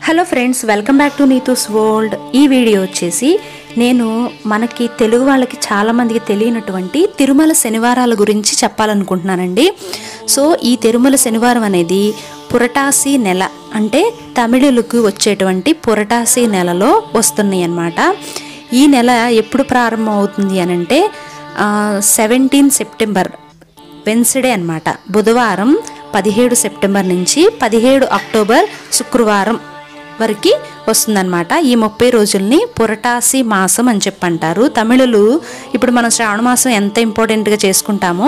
Hello friends, welcome back to Neetu's world. ఈ video వచ్చేసి నేను మనకి తెలుగు వాళ్ళకి చాలామందికి తెలియనటువంటి తిరుమల శనివారాల గురించి చెప్పాలనుకుంటున్నానండి. సో ఈ తిరుమల శనివారం అనేది పురటాసి నెల, అంటే తమిళులకు వచ్చేటువంటి పురటాసి నెలలో వస్తున్నాయి అన్నమాట. ఈ నెల ఎప్పుడు ప్రారంభం అవుతుంది అని అంటే 17 సెప్టెంబర్ వెన్స్డే అన్నమాట. బుధవారం 17 సెప్టెంబర్ నుంచి 17 అక్టోబర్ శుక్రవారం వరకు వస్తుందన్నమాట. ఈ 30 రోజుల్ని పురటాసి మాసం అని చెప్పి అంటారు తమిళులు. ఇప్పుడు మనం శ్రావణ మాసం ఎంత ఇంపార్టెంట్గా చేసుకుంటామో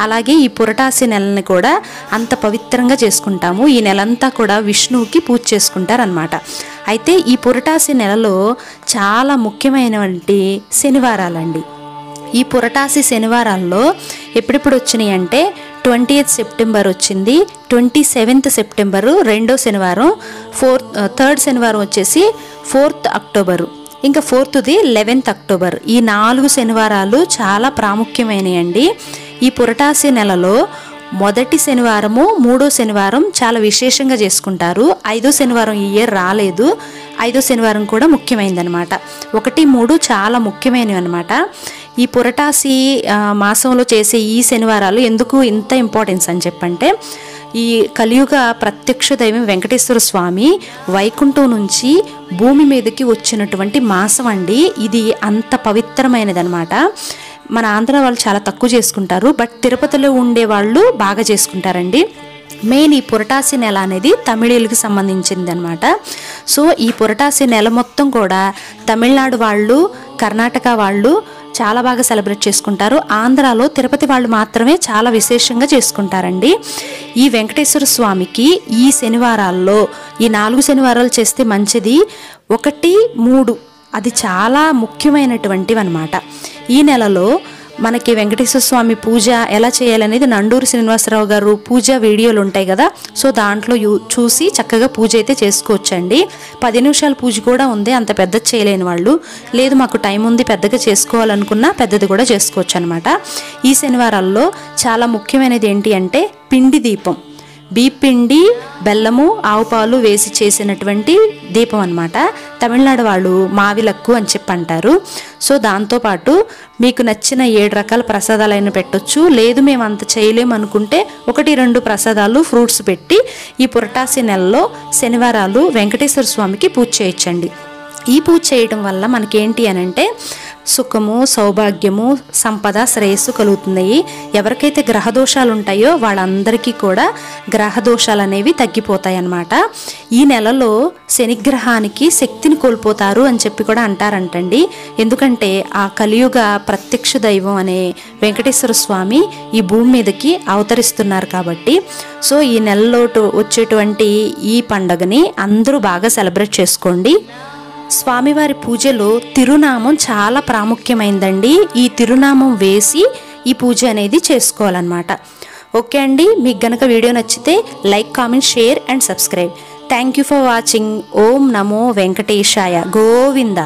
అలాగే ఈ పురటాసి నెలని కూడా అంత పవిత్రంగా చేసుకుంటాము. ఈ నెలంతా కూడా విష్ణువుకి పూజ చేసుకుంటారనమాట. అయితే ఈ పురటాసి నెలలో చాలా ముఖ్యమైనటువంటి శనివారాలండి. ఈ పురటాసి శనివారాల్లో ఎప్పుడెప్పుడు వచ్చినాయి అంటే 20th సెప్టెంబర్ వచ్చింది, 27th సెప్టెంబరు రెండో శనివారం, 3rd శనివారం వచ్చేసి 4th అక్టోబరు, ఇంకా 4thది 11th అక్టోబర్. ఈ 4 శనివారాలు చాలా ప్రాముఖ్యమైనవి అండి. ఈ పురటాసి నెలలో మొదటి శనివారము, 3వ శనివారం చాలా విశేషంగా చేసుకుంటారు. 5వ శనివారం ఈ ఇయర్ రాలేదు. 5వ శనివారం కూడా ముఖ్యమైనదనమాట. 1, 3 చాలా ముఖ్యమైనవి అనమాట. ఈ పురటాసి మాసంలో చేసే ఈ శనివారాలు ఎందుకు ఇంత ఇంపార్టెన్స్ అని చెప్పంటే, ఈ కలియుగ ప్రత్యక్ష దైవం వెంకటేశ్వర స్వామి వైకుంఠం నుంచి భూమి మీదకి వచ్చినటువంటి మాసం అండి. ఇది అంత పవిత్రమైనది అనమాట. మన ఆంధ్ర వాళ్ళు చాలా తక్కువ చేసుకుంటారు, బట్ తిరుపతిలో ఉండే వాళ్ళు బాగా చేసుకుంటారండి. మెయిన్ ఈ పురటాసి నెల అనేది తమిళీయులకి సంబంధించింది అనమాట. సో ఈ పురటాసి నెల మొత్తం కూడా తమిళనాడు వాళ్ళు, కర్ణాటక వాళ్ళు చాలా బాగా సెలబ్రేట్ చేసుకుంటారు. ఆంధ్రాలో తిరుపతి వాళ్ళు మాత్రమే చాలా విశేషంగా చేసుకుంటారండి. ఈ వెంకటేశ్వర స్వామికి ఈ శనివారాల్లో ఈ 4 శనివారాలు చేస్తే మంచిది. 1, 3 అది చాలా ముఖ్యమైనటువంటివి అనమాట. ఈ నెలలో మనకి వెంకటేశ్వర స్వామి పూజ ఎలా చేయాలనేది నండూరి శ్రీనివాసరావు గారు పూజ వీడియోలు ఉంటాయి కదా, సో దాంట్లో చూసి చక్కగా పూజ అయితే చేసుకోవచ్చండి. 10 నిమిషాల పూజ కూడా ఉంది, అంత పెద్దది చేయలేని వాళ్ళు. లేదు మాకు టైం ఉంది పెద్దగా చేసుకోవాలనుకున్నా పెద్దది కూడా చేసుకోవచ్చు అనమాట. ఈ శనివారాల్లో చాలా ముఖ్యమైనది ఏంటి అంటే పిండి దీపం. బియ్యపిండి, బెల్లము, ఆవు పాలు వేసి చేసినటువంటి దీపం అనమాట. తమిళనాడు వాళ్ళు మావిలక్కు అని చెప్పి అంటారు. సో దాంతోపాటు మీకు నచ్చిన 7 రకాల ప్రసాదాలైనా పెట్టొచ్చు. లేదు మేము అంత చేయలేము అనుకుంటే 1, 2 ప్రసాదాలు, ఫ్రూట్స్ పెట్టి ఈ పురటాసి నెలలో శనివారాలు వెంకటేశ్వర స్వామికి పూజ చేయొచ్చండి. ఈ పూజ చేయడం వల్ల మనకేంటి అని అంటే సుఖము, సౌభాగ్యము, సంపద, శ్రేయస్సు కలుగుతున్నాయి. ఎవరికైతే గ్రహదోషాలు ఉంటాయో వాళ్ళందరికీ కూడా గ్రహదోషాలు అనేవి తగ్గిపోతాయి అన్నమాట. ఈ నెలలో శనిగ్రహానికి శక్తిని కోల్పోతారు అని చెప్పి కూడా అంటారంటండి. ఎందుకంటే ఆ కలియుగ ప్రత్యక్ష దైవం అనే వెంకటేశ్వర స్వామి ఈ భూమి మీదకి అవతరిస్తున్నారు కాబట్టి. సో ఈ నెలలో వచ్చేటువంటి ఈ పండుగని అందరూ బాగా సెలబ్రేట్ చేసుకోండి. స్వామివారి పూజలో తిరునామం చాలా ప్రాముఖ్యమైందండి. ఈ తిరునామం వేసి ఈ పూజ అనేది చేసుకోవాలన్నమాట. ఓకే అండి, మీకు గనక వీడియో నచ్చితే like, comment, share and subscribe. Thank you for watching. ఓం నమో వెంకటేశాయ. గోవింద.